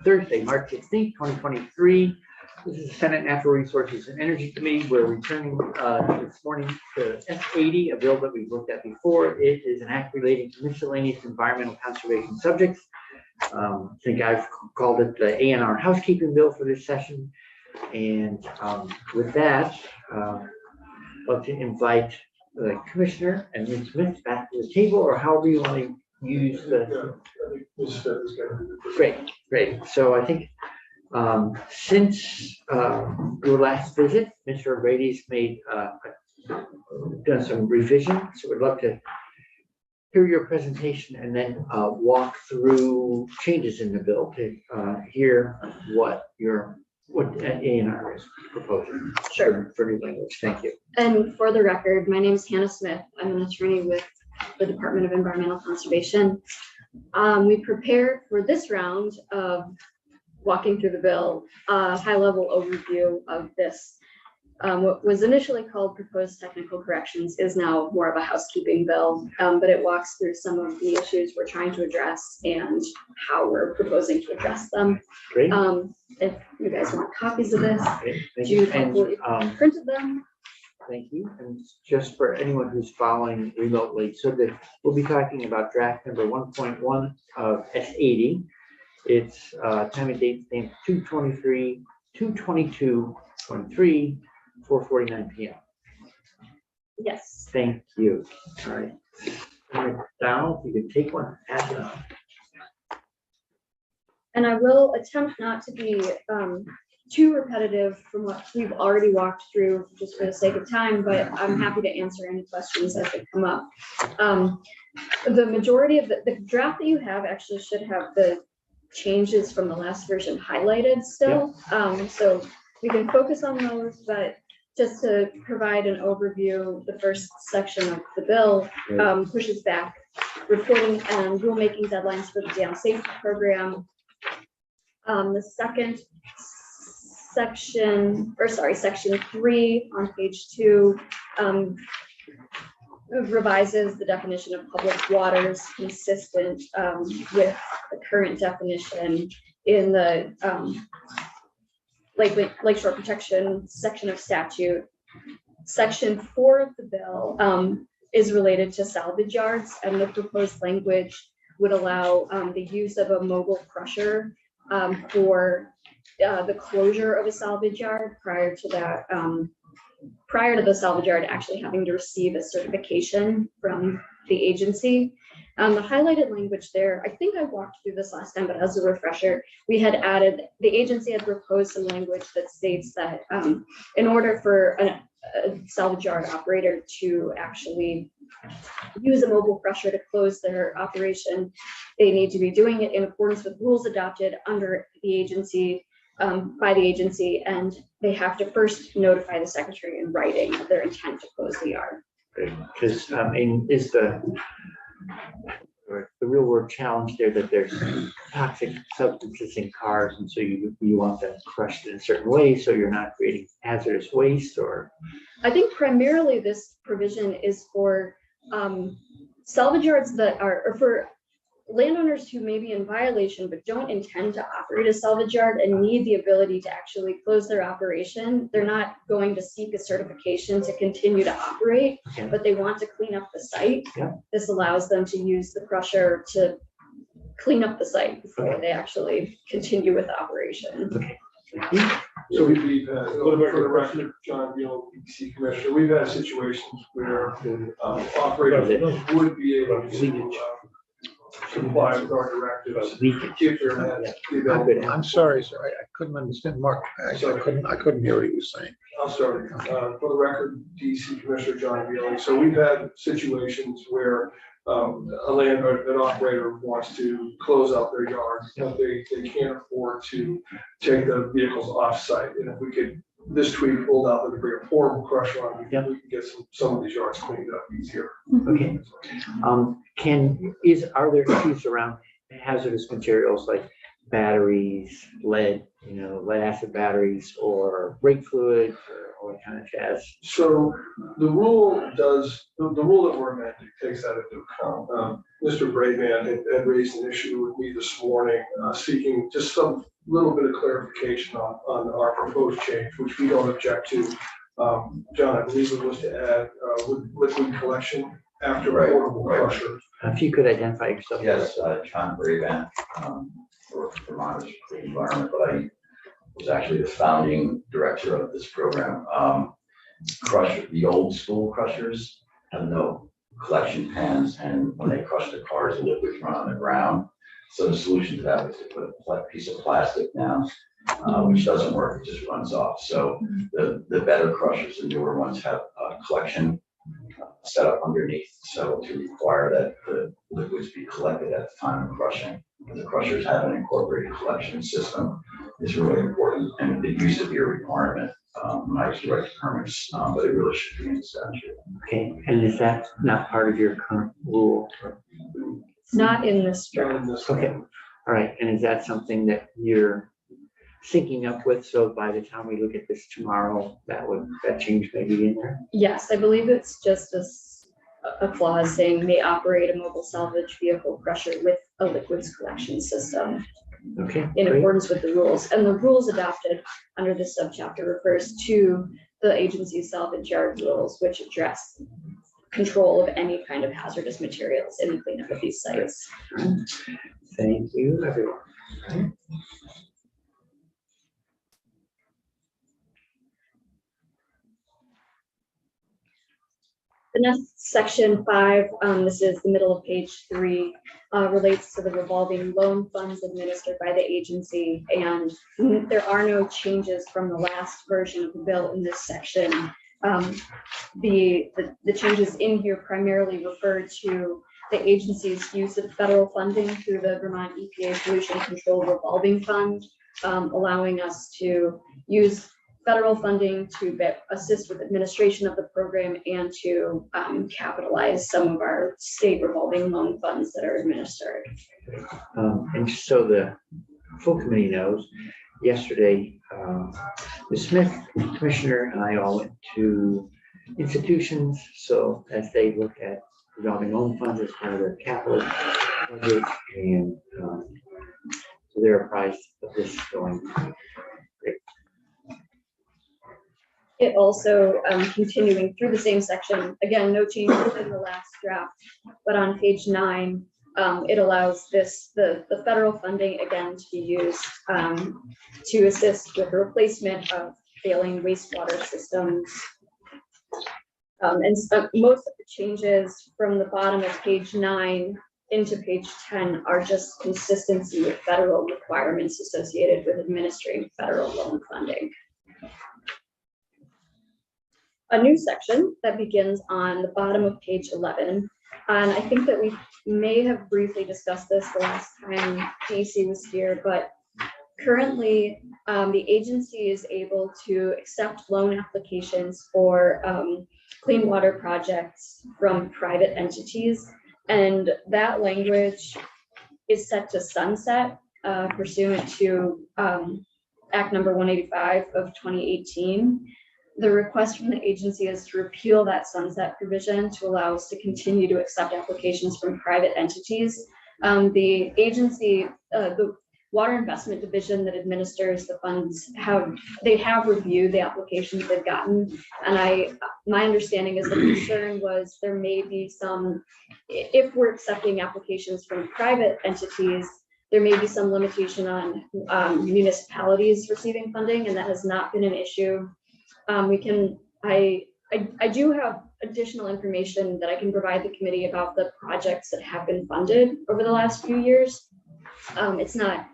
Thursday, March 16th, 2023. This is the Senate Natural Resources and Energy Committee. We're returning this morning to S80, a bill that we've looked at before. It is an act relating to miscellaneous environmental conservation subjects. I think I've called it the ANR housekeeping bill for this session. And with that, I'd love to invite the commissioner and Ms. Smith back to the table, or however you want to use the. Great. So I think since your last visit, Mr. Brady's made done some revision. So we'd love to hear your presentation and then walk through changes in the bill to hear what ANR is proposing. Sure. For new language. Thank you. And for the record, my name is Hannah Smith. I'm an attorney with the Department of Environmental Conservation. We prepared for this round of walking through the bill, a high-level overview of this. What was initially called proposed technical corrections is now more of a housekeeping bill, but it walks through some of the issues we're trying to address and how we're proposing to address them. Great. If you guys want copies of this, Okay, thank you. and printed them. Thank you. And just for anyone who's following remotely, so that we'll be talking about draft number 1.1 of S80. It's time and date stamp 2/23, 2/22/23, 4:49 p.m. Yes. Thank you. All right. Down, if you could take one, pass it on. And I will attempt not to be too repetitive from what we've already walked through just for the sake of time, but I'm happy to answer any questions as they come up. The majority of the draft that you have actually should have the changes from the last version highlighted still. Yep. So we can focus on those, but just to provide an overview, the first section of the bill pushes back reporting and rulemaking deadlines for the dam safety program. The second section, section 3 on page 2, revises the definition of public waters consistent with the current definition in the Lakeshore Protection section of statute. Section 4 of the bill is related to salvage yards, and the proposed language would allow the use of a mobile crusher for the closure of a salvage yard prior to the salvage yard actually having to receive a certification from the agency. The highlighted language there, I think I walked through this last time, but as a refresher, we had added, the agency had proposed some language that states that in order for a salvage yard operator to actually use a mobile crusher to close their operation, they need to be doing it in accordance with rules adopted under the agency, by the agency, and they have to first notify the secretary in writing of their intent to close the yard. Because is the real world challenge there that there's toxic substances in cars, and so you want them crushed in a certain way so you're not creating hazardous waste? Or I think primarily this provision is for salvage yards that are, or for landowners who may be in violation but don't intend to operate a salvage yard and need the ability to actually close their operation. They're not going to seek a certification to continue to operate, but they want to clean up the site. Yeah. This allows them to use the crusher to clean up the site before they actually continue with the operation. Okay. So we've had, for the record, John Beal, PC Commissioner, we've had situations where operators would be able to comply with our directives if there has the ability. I'm sorry, sir. I couldn't understand Mark. I couldn't hear what he was saying. I'm sorry. For the record, DC Commissioner John Beal. So we've had situations where a landowner, an operator wants to close out their yard, but they can't afford to take the vehicles off site. And if we could, this tweet pulled out that we bring a portable crusher on, we can get some of these yards cleaned up easier. Okay. Are there issues around hazardous materials like batteries, lead acid batteries, or brake fluid, all that kind of jazz. So the rule does, the rule that we're amending takes that into account. Mr. Braveman had raised an issue with me this morning, seeking just some little bit of clarification on our proposed change, which we don't object to. John, I believe it was to add liquid collection after Right, portable right. crushers. If you could identify yourself. Yes, John Braven, for Vermonters for Clean Environment, but I was actually the founding director of this program. The old school crushers have no collection pans, and when they crush the cars, the liquids run on the ground. So the solution to that was to put a piece of plastic down, which doesn't work, it just runs off. So the better crushers, the newer ones, have a collection set up underneath, so to require that the liquids be collected at the time of crushing. The crushers have an incorporated collection system is really important, and it used to be a requirement when I used to write the permits, but it really should be in the statute. Okay, and is that not part of your current rule? It's not in this draft. In this Okay, all right, and is that something that you're syncing up with, so by the time we look at this tomorrow, that change may be in there? Yes, I believe it's just a clause saying may operate a mobile salvage vehicle crusher with a liquids collection system Okay, in great. accordance with the rules. And the rules adopted under this subchapter refers to the agency's salvage yard rules, which address control of any kind of hazardous materials in the cleanup of these sites. Thank you, everyone. The next section 5, this is the middle of page 3, relates to the revolving loan funds administered by the agency, and there are no changes from the last version of the bill in this section. The changes in here primarily refer to the agency's use of federal funding through the Vermont EPA Pollution Control Revolving Fund, allowing us to use federal funding to assist with administration of the program and to capitalize some of our state revolving loan funds that are administered. And just so the full committee knows, yesterday, Ms. Smith, Commissioner, and I all went to institutions. So as they look at revolving loan funds as part of their capital budget, and so they're apprised of this going. It also, continuing through the same section, again, no changes in the last draft, but on page 9, it allows the federal funding again to be used to assist with the replacement of failing wastewater systems. And most of the changes from the bottom of page 9 into page 10 are just consistency with federal requirements associated with administering federal loan funding. A new section that begins on the bottom of page 11. And I think that we may have briefly discussed this the last time Casey was here, but currently the agency is able to accept loan applications for clean water projects from private entities. And that language is set to sunset pursuant to Act number 185 of 2018. The request from the agency is to repeal that sunset provision to allow us to continue to accept applications from private entities. The agency, the Water Investment Division that administers the funds have reviewed the applications they've gotten. And my understanding is the concern was there may be some, if we're accepting applications from private entities, there may be some limitation on municipalities receiving funding, and that has not been an issue. I do have additional information that I can provide the committee about the projects that have been funded over the last few years. It's not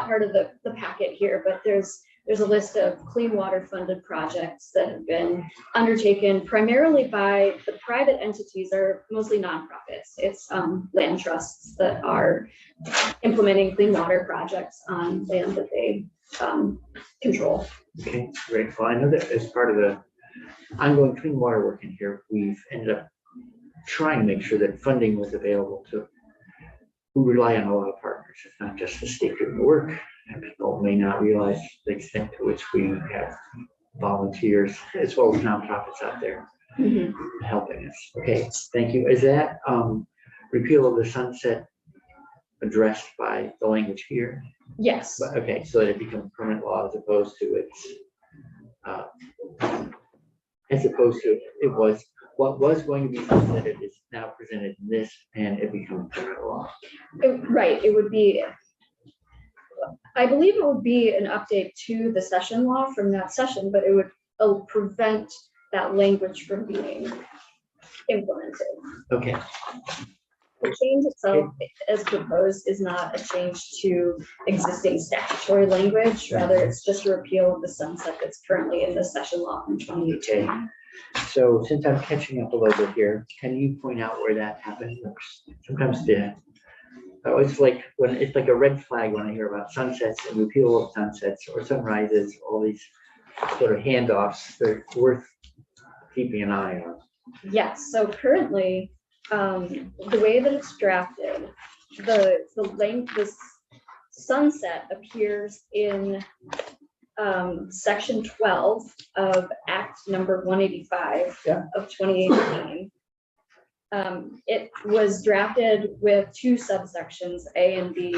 part of the packet here, but there's a list of clean water funded projects that have been undertaken primarily by the private entities, are mostly nonprofits. It's land trusts that are implementing clean water projects on land that they control. Okay, great. Well, I know that as part of the ongoing clean water work in here, we've ended up trying to make sure that funding was available to who rely on a lot of partners. It's not just the state doing the work, and people may not realize the extent to which we have volunteers as well as nonprofits out there Mhm. helping us. Okay, thank you. Is that repeal of the sunset addressed by the language here? Yes, But, okay, so that it becomes permanent law as opposed to it was, what was going to be sunsetted is now presented in this and it becomes permanent law. right, it would be, I believe it would be an update to the session law from that session, but it would prevent that language from being implemented. Okay, The change itself, as proposed, is not a change to existing statutory language, rather it's just a repeal of the sunset that's currently in the session law from 2018. okay. So since I'm catching up a little bit here, can you point out where that happened? Sometimes it's like when it's like a red flag when I hear about sunsets and repeal of sunsets or sunrises, all these sort of handoffs, they're worth keeping an eye on. Yes, so currently, the way that it's drafted, the sunset appears in section 12 of Act number 185 Yeah. of 2018. It was drafted with two subsections, A and B.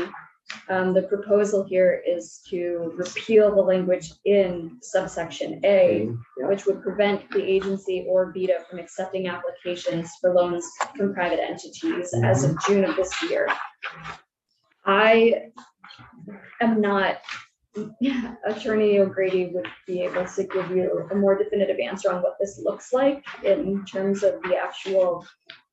The proposal here is to repeal the language in subsection A, Yeah. which would prevent the agency or BETA from accepting applications for loans from private entities as of June of this year. I am not, Attorney O'Grady would be able to give you a more definitive answer on what this looks like in terms of the actual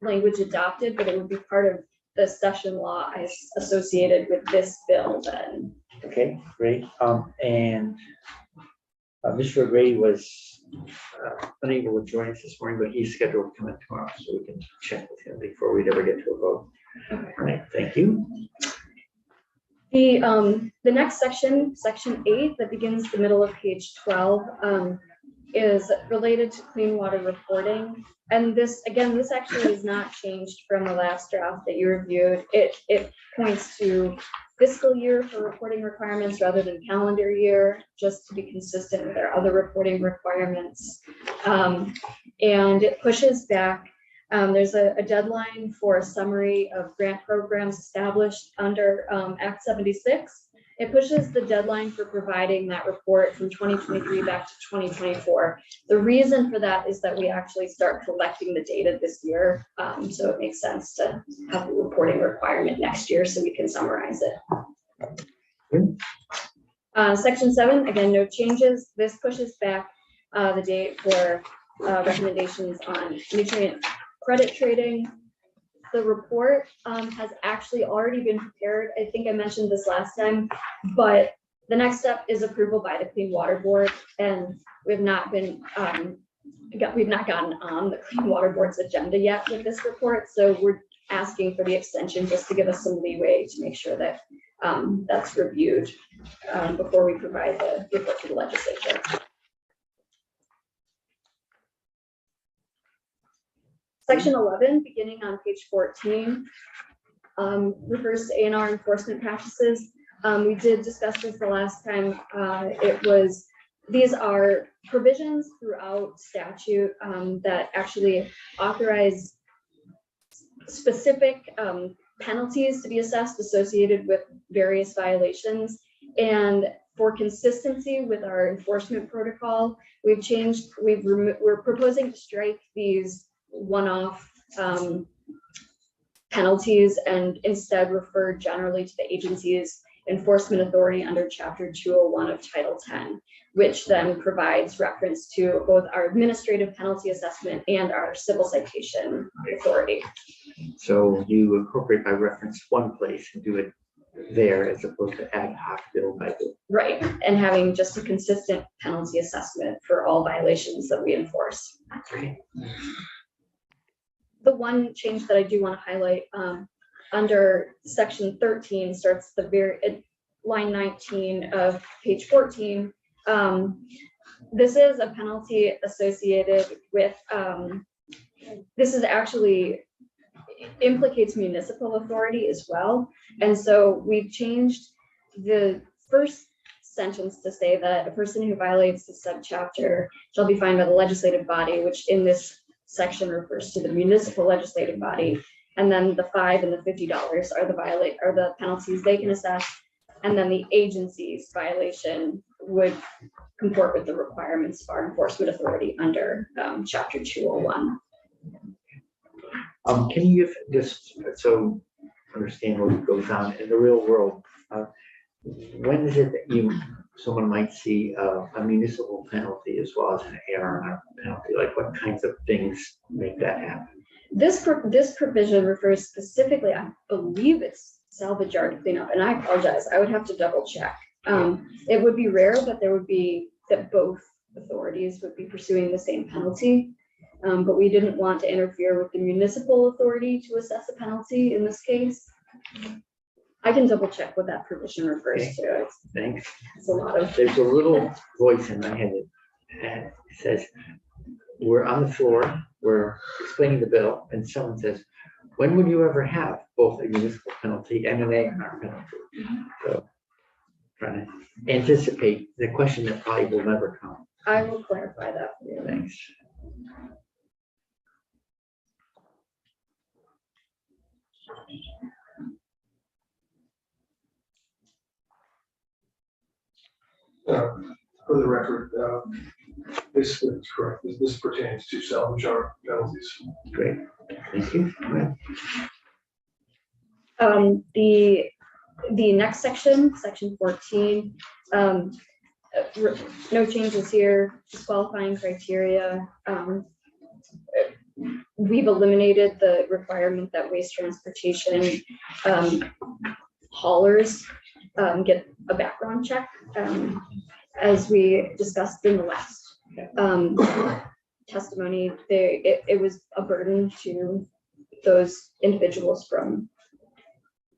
language adopted, but it would be part of the session law as associated with this bill then. Okay, great. And Mr. O'Grady was unable to join us this morning, but he's scheduled to come in tomorrow, so we can check with him before we'd ever get to a vote. All right, thank you. The next section, section 8, that begins the middle of page 12, is related to clean water reporting. And this, again, this actually is not changed from the last draft that you reviewed. It points to fiscal year for reporting requirements rather than calendar year, just to be consistent with our other reporting requirements. And it pushes back. There's a deadline for a summary of grant programs established under Act 76. It pushes the deadline for providing that report from 2023 back to 2024. The reason for that is that we actually start collecting the data this year. So it makes sense to have a reporting requirement next year so we can summarize it. Section 7, again, no changes. This pushes back the date for recommendations on nutrient credit trading. The report has actually already been prepared. I think I mentioned this last time, but the next step is approval by the Clean Water Board, and we've not been we've not gotten on the Clean Water Board's agenda yet with this report. So we're asking for the extension just to give us some leeway to make sure that that's reviewed before we provide the report to the legislature. Section 11, beginning on page 14, refers to A&R enforcement practices. We did discuss this the last time. These are provisions throughout statute that actually authorize specific penalties to be assessed associated with various violations. And for consistency with our enforcement protocol, we're proposing to strike these one-off penalties and instead refer generally to the agency's enforcement authority under Chapter 201 of Title 10, which then provides reference to both our administrative penalty assessment and our civil citation authority. So you incorporate by reference one place and do it there as opposed to ad hoc bill by bill. Right, and having just a consistent penalty assessment for all violations that we enforce. Okay. The one change that I do want to highlight under section 13 starts the line 19 of page 14. This is a penalty associated with, this is actually implicates municipal authority as well. And so we've changed the first sentence to say that a person who violates the subchapter shall be fined by the legislative body, which in this section refers to the municipal legislative body. And then the $5 and the $50 are the penalties they can assess. And then the agency's violation would comport with the requirements of our enforcement authority under chapter 201. Can you give just so understand what goes on in the real world? When is it that someone might see a municipal penalty as well as an ARR penalty? Like what kinds of things make that happen? This provision refers specifically, I believe it's salvage yard cleanup, and I apologize, I would have to double check. It would be rare that both authorities would be pursuing the same penalty. But we didn't want to interfere with the municipal authority to assess a penalty in this case. I can double check what that provision refers to. Thanks. It's a lot of. There's a little voice in my head that says, we're on the floor, we're explaining the bill, and someone says, when would you ever have both a municipal penalty and an ARR penalty? So trying to anticipate the question that probably will never come. I will clarify that for you. Thanks. For the record, this is correct. This pertains to salvage yard penalties. Great. Thank you. Go ahead. The next section, section 14, no changes here, disqualifying criteria. We've eliminated the requirement that waste transportation haulers get a background check, as we discussed in the last testimony. It was a burden to those individuals from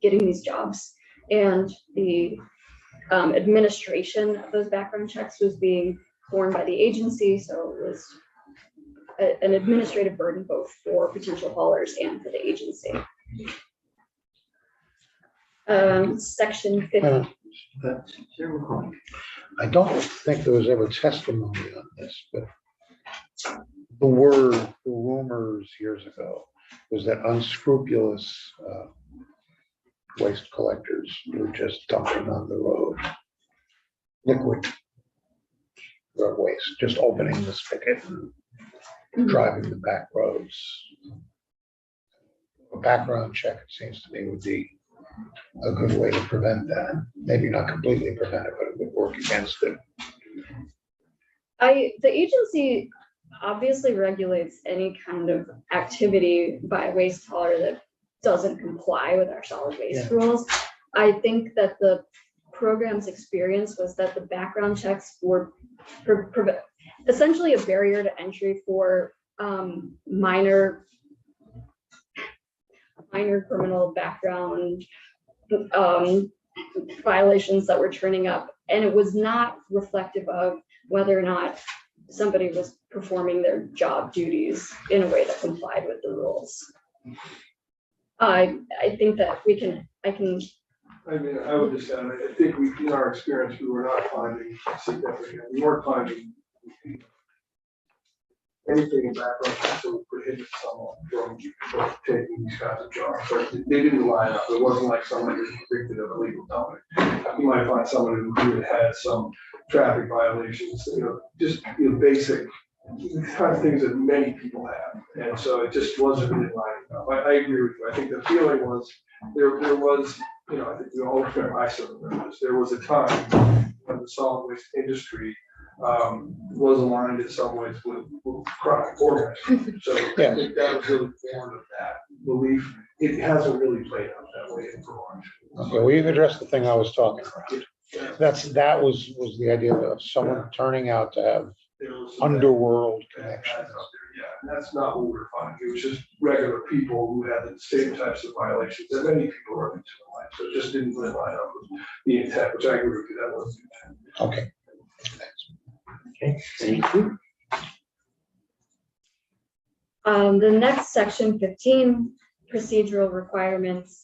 getting these jobs, and the administration of those background checks was being borne by the agency, so it was an administrative burden both for potential haulers and for the agency. Section 50. I don't think there was ever testimony on this, but the rumors years ago was that unscrupulous waste collectors were just dumping on the road liquid drug waste, just opening the spigot and driving the back roads. A background check, it seems to me, would be a good way to prevent that. Maybe not completely prevent it, but it would work against it. The agency obviously regulates any kind of activity by a waste hauler that doesn't comply with our solid waste rules. I think that the program's experience was that the background checks were essentially a barrier to entry for minor criminal background violations that were turning up, and it was not reflective of whether or not somebody was performing their job duties in a way that complied with the rules. I think that I would just add, I think in our experience, we were not finding significant, we weren't finding anything in background checks that would prohibit someone from taking these kinds of jobs. Like, they didn't line up. It wasn't like somebody was convicted of illegal dumping. You might find someone who had some traffic violations, just basic kind of things that many people have. And so it just wasn't really lining up. I agree with you. I think the feeling was there was, I think we all remember, I still remember this, there was a time when the solid waste industry was aligned in some ways with crime organizing. So I think that was really born of that belief. It hasn't really played out that way in Vermont. Okay, well, you've addressed the thing I was talking about. That was the idea of someone turning out to have underworld connections. Yeah, that's not what we were finding. It was just regular people who had the same types of violations that many people run into in life. So it just didn't really line up with the intent, which I agree with you, that was the intent. Okay. Okay, thank you. The next section 15, procedural requirements,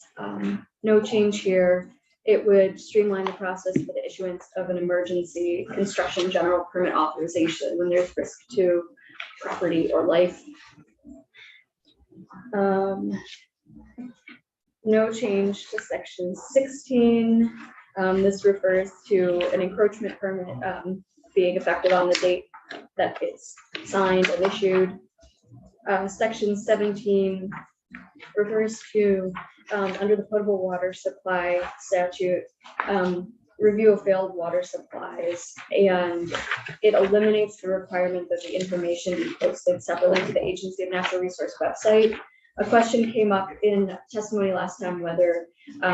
no change here. It would streamline the process for the issuance of an emergency construction general permit authorization when there's risk to property or life. No change to section 16. This refers to an encroachment permit being effective on the date that it's signed and issued. Section 17 refers to, under the potable water supply statute, review of failed water supplies, and it eliminates the requirement that the information be posted separately to the Agency of Natural Resource website. A question came up in testimony last time whether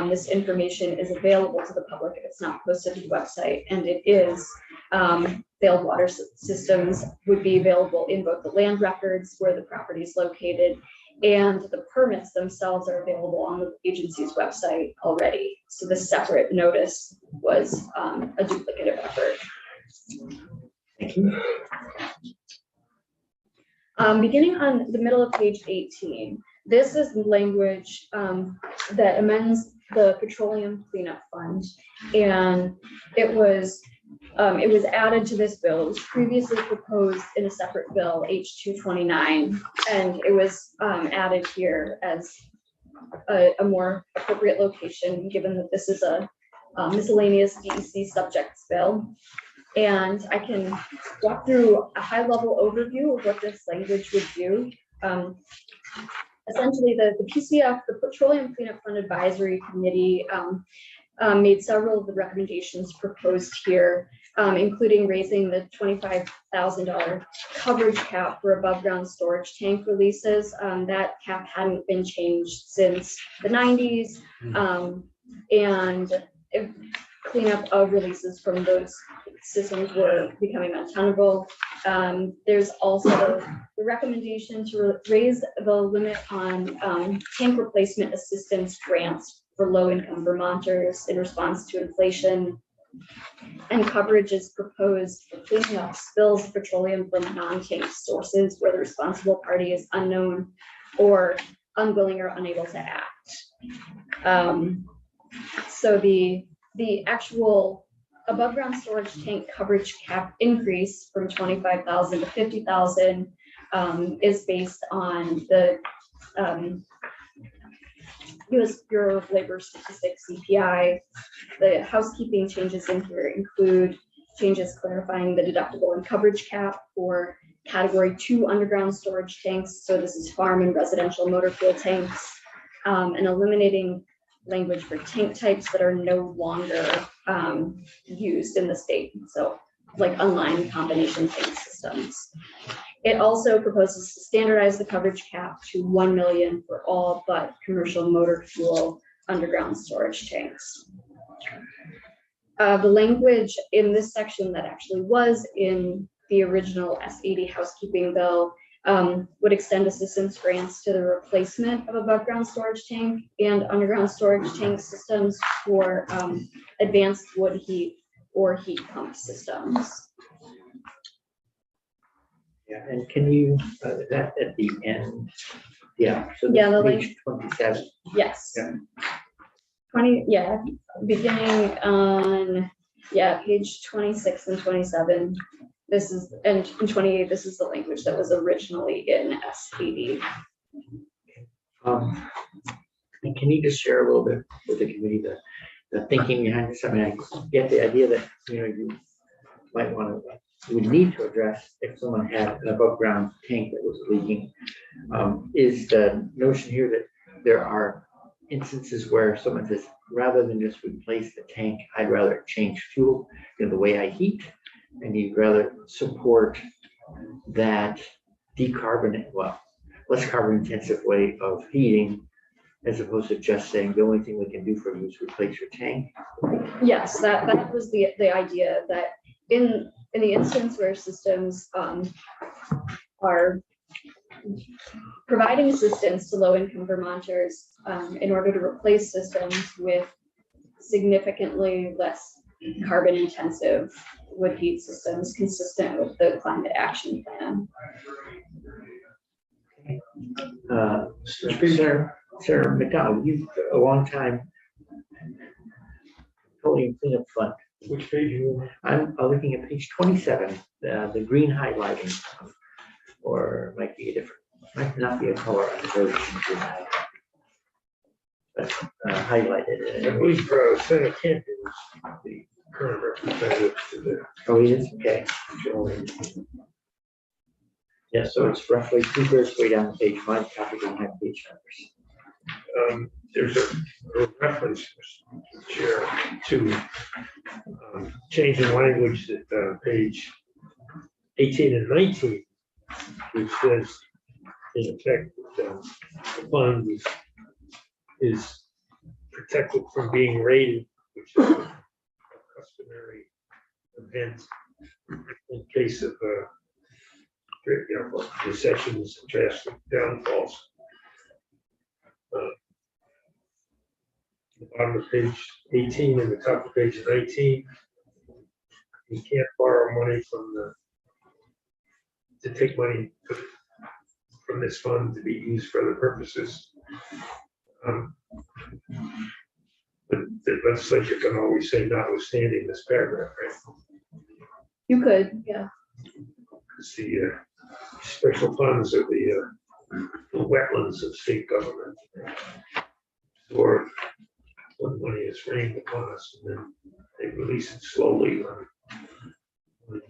this information is available to the public if it's not posted to the website, and it is. Failed water systems would be available in both the land records where the property is located, and the permits themselves are available on the agency's website already. So the separate notice was a duplicative effort. Thank you. Beginning on the middle of page 18, this is language that amends the petroleum cleanup fund, and it was added to this bill. It was previously proposed in a separate bill, H229, and it was added here as a more appropriate location, given that this is a miscellaneous DEC subjects bill. And I can walk through a high-level overview of what this language would do. Essentially, the PCF, the Petroleum Cleanup Fund Advisory Committee, made several of the recommendations proposed here, including raising the $25,000 coverage cap for above ground storage tank releases. That cap hadn't been changed since the 90s, and cleanup of releases from those systems were becoming untenable. There's also the recommendation to raise the limit on tank replacement assistance grants for low-income Vermonters in response to inflation. And coverage is proposed for cleaning up spills of petroleum from non-tank sources where the responsible party is unknown or unwilling or unable to act. So the actual above ground storage tank coverage cap increase from 25,000 to 50,000 is based on the U.S. Bureau of Labor Statistics, CPI. The housekeeping changes in here include changes clarifying the deductible and coverage cap for Category 2 underground storage tanks. So this is farm and residential motor fuel tanks, and eliminating language for tank types that are no longer used in the state. So like online combination tank systems. It also proposes to standardize the coverage cap to 1 million for all but commercial motor fuel underground storage tanks. The language in this section that actually was in the original S80 housekeeping bill would extend assistance grants to the replacement of above ground storage tank and underground storage tank systems for advanced wood heat or heat pump systems. Yeah, and can you, that at the end, yeah, so Yeah, the page 27. Yes. Yeah. 20, yeah, beginning on, yeah, page 26 and 27. This is, and in 28, this is the language that was originally in S80. And can you just share a little bit with the committee the thinking behind this? I mean, I get the idea that, you might want to, you would need to address if someone had an above ground tank that was leaking. Is the notion here that there are instances where someone says, rather than just replace the tank, I'd rather change fuel, the way I heat, and you'd rather support that less carbon intensive way of heating, as opposed to just saying the only thing we can do for you is replace your tank? Yes, that was the idea, that in the instance where systems are providing assistance to low-income Vermonters in order to replace systems with significantly less carbon-intensive wood heat systems consistent with the climate action plan. Senator McDonald, you've a long time Petroleum Cleanup Fund. Which page you I'm looking at page 27, the green highlighting. Or might be a different, might not be a color on the version. But highlighted. on? I believe Senator Campion is the current representative to the Oh, he is, okay. Yeah, so it's roughly 2/3 way down the page. My copy doesn't have page numbers. There's a reference, Mr. Chair, to change in language at page 18 and 19, which says, in effect, that the fund is protected from being raided, which is a customary event in case of recessions, drastic downfalls. The bottom of page 18 and the top of page 19. You can't borrow money to take money from this fund to be used for other purposes. But the legislature can always say notwithstanding this paragraph, right? You could, yeah. It's the special funds of the wetlands of state government. Or when money is rained upon us, and then they release it slowly when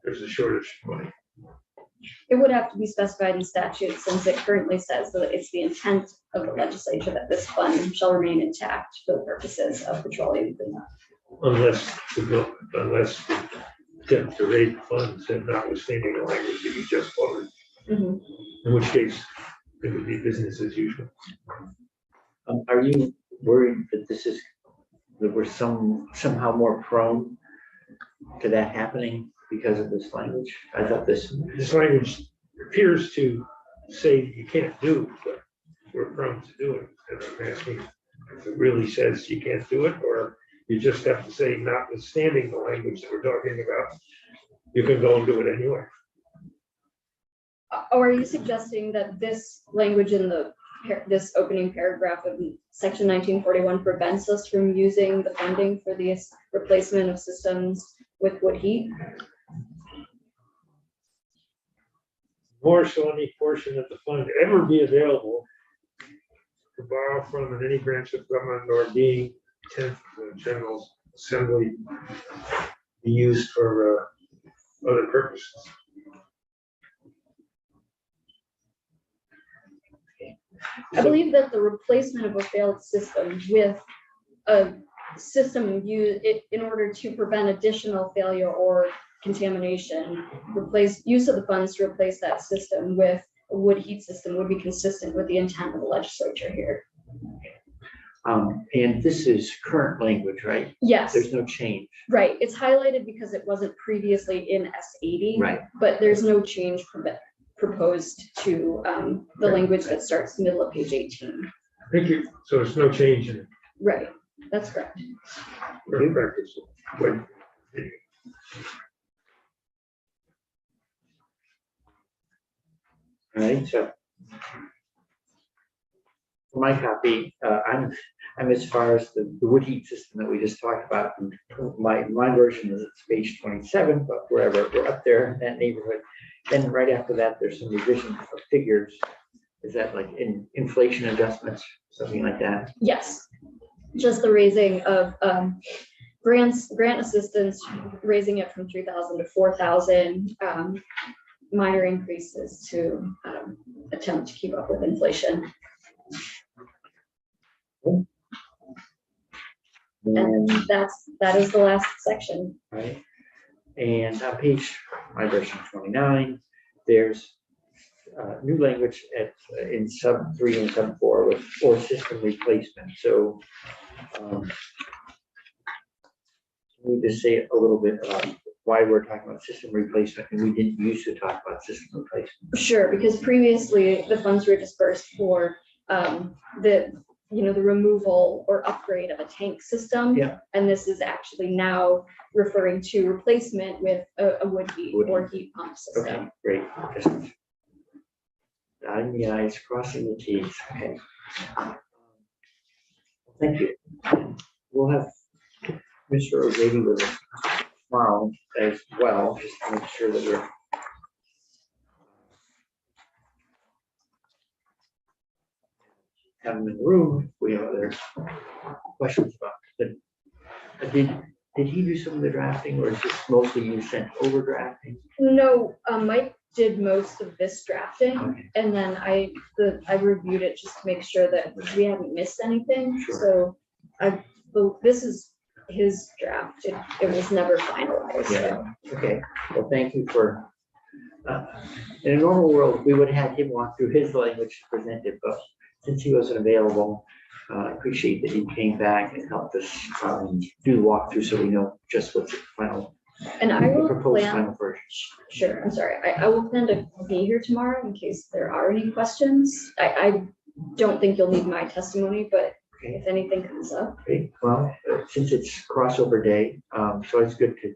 there's a shortage of money. It would have to be specified in statute since it currently says that it's the intent of the legislature that this fund shall remain intact for the purposes of petroleum cleanup. Unless the attempt to raid the funds and notwithstanding the language that you just quoted, Mhm. in which case it would be business as usual. Are you worried that that we're somehow more prone to that happening because of this language? I thought this, This language appears to say you can't do it, but we're prone to do it. And I'm asking if it really says you can't do it, or you just have to say notwithstanding the language that we're talking about, you can go and do it anyway. Or are you suggesting that this language in this opening paragraph of section 1941 prevents us from using the funding for the replacement of systems with wood heat? Nor shall any portion of the fund ever be available to borrow from in any branch of government or being intent of the General Assembly be used for other purposes. I believe that the replacement of a failed system with a system used in order to prevent additional failure or contamination, use of the funds to replace that system with a wood heat system would be consistent with the intent of the legislature here. and this is current language, right? Yes, There's no change, right. It's highlighted because it wasn't previously in S80. right? But there's no change proposed to the language that starts middle of page 18. Thank you. So there's no change in Right, that's correct. current practice. But All right, so for my copy, I'm as far as the wood heat system that we just talked about. My version is it's page 27, but wherever we're up there in that neighborhood. Then right after that, there's some revisions of figures. Is that like in inflation adjustments, something like that? Yes, just the raising of grant assistance, raising it from 3,000 to 4,000, minor increases to attempt to keep up with inflation. And that is the last section. Right. And on my version 29, there's new language in sub 3 and sub 4 with or system replacement. So we just say a little bit about why we're talking about system replacement, and we didn't used to talk about system replacement. Sure, because previously the funds were dispersed for the removal or upgrade of a tank system. Yeah. And this is actually now referring to replacement with a wood heat or heat pump system. Okay, great. Just dotting the i's, crossing the t's. Okay. Thank you. We'll have Mr. O'Grady with us tomorrow as well, just to make sure that we're have him in the room. If we have other questions about it. Did he do some of the drafting, or is this mostly you sent over drafting? No, Mike did most of this drafting, Okay. and then I reviewed it just to make sure that we hadn't missed anything. Sure. So this is his draft. It was never finalized. Yeah. Okay, well, thank you for, in a normal world, we would have had him walk through his language presented, but since he wasn't available, I appreciate that he came back and helped us do the walkthrough so we know just what's the final, And I the will proposed plan, final version. sure, I'm sorry. I will plan to be here tomorrow in case there are any questions. I don't think you'll need my testimony, but Okay. if anything comes up. Okay, well, since it's crossover day, so it's good to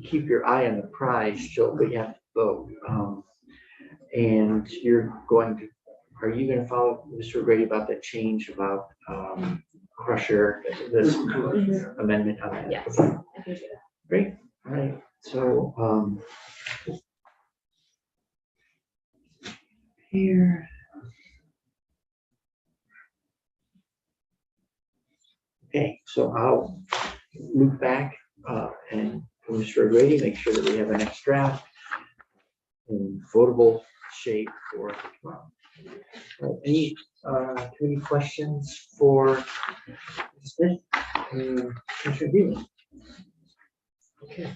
keep your eye on the prize still, but you have to vote. And you're going to, are you gonna follow Mr. O'Grady about that change about Crusher, this amendment on that? Yes, I can do that. Great, all right, so here. Okay, so I'll loop back and for Mr. O'Grady, make sure that we have an next draft in votable shape for tomorrow. Any committee questions for Smith and Commissioner Beal? Okay,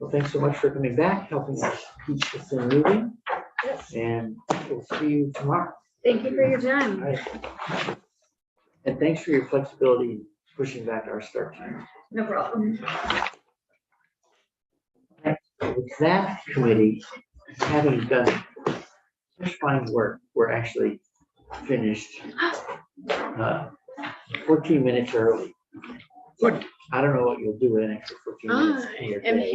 well, thanks so much for coming back, helping us keep this thing moving, Yes. and we'll see you tomorrow. Thank you for your time. All right. And thanks for your flexibility in pushing back our start time. No problem. With that committee, having done such fine work, we're actually finished 14 minutes early. Good. I don't know what you'll do with an extra 14 minutes. in your I am day.